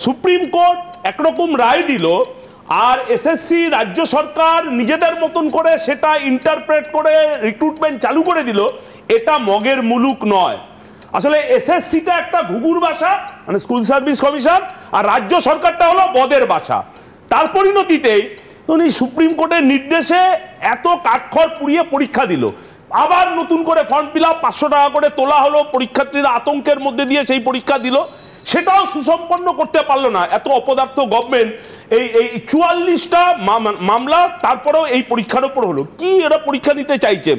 Supreme court একরকম রায় দিল, আর SSC রাজ্য সরকার নিজেদের মতন করে সেটা ইন্টারপ্রেট করে রিক্রুটমেন্ট চালু করে দিল। এটা মগের মুলুক নয়। আসলে এসএসসিটা একটা ঘুঘুর ভাষা, মানে স্কুল সার্ভিস কমিশন, আর রাজ্য সরকারটা হলো বদের ভাষা। তার পরিণতিতেই এই সুপ্রিম কোর্টের নির্দেশে এত কাঠখড় পুড়িয়ে পরীক্ষা দিল, আবার নতুন করে ফর্ম ফিল আপ 500 টাকা করে তোলা হলো, পরীক্ষার্থীরা আতঙ্কের মধ্যে দিয়ে সেই পরীক্ষা দিল, সেটাও সুসম্পন্ন করতে পারলো না। এত অপদার্থ গভর্নমেন্ট, এই 44টা মামলা তারপরেও এই পরীক্ষার উপর হলো। কি এরা পরীক্ষা নিতে চাইছে?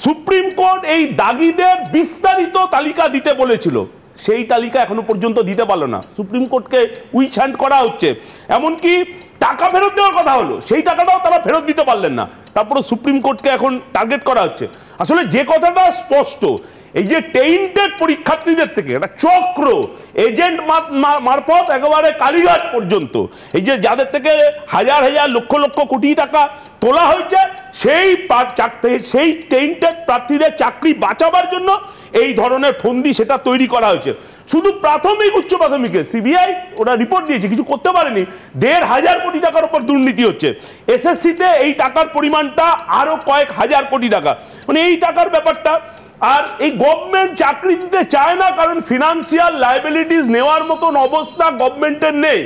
সুপ্রিম কোর্ট এই দাগিদের বিস্তারিত তালিকা দিতে বলেছিল, সেই তালিকা এখনো পর্যন্ত দিতে পারলো না। সুপ্রিম কোর্টকে উইচ হ্যান্ড করা হচ্ছে, এমনকি টাকা ফেরত দেওয়ার কথা হলো, সেই টাকাটাও তারা ফেরত দিতে পারলেন না। তারপরে সুপ্রিম কোর্টকে এখন টার্গেট করা হচ্ছে। আসলে যে কথাটা স্পষ্ট, এই যে টেইন্টেড পরীক্ষার্থীদের থেকে একটা চক্র এজেন্ট মারফত একেবারে কালীঘাট পর্যন্ত, এই যে যাদের থেকে হাজার হাজার লক্ষ লক্ষ কোটি টাকা তোলা হয়েছে, সেই টেইন্টেড প্রার্থীদের চাকরি বাঁচাবার জন্য এই ধরনের ফন্দি সেটা তৈরি করা হয়েছে। শুধু প্রাথমিক উচ্চ প্রাথমিকে সিবিআই ওরা রিপোর্ট দিয়েছে, কিছু করতে পারেনি। 1,500 কোটি টাকার উপর দুর্নীতি হচ্ছে। এসএসসিতে এই টাকার পরিমাণটা আরো কয়েক হাজার কোটি টাকা, মানে এই টাকার ব্যাপারটা। আর এই গভর্নমেন্ট চাকরি দিতে চায় না, কারণ ফিনান্সিয়াল লায়াবিলিটিস নেওয়ার মতন অবস্থা গভর্নমেন্টের নেই।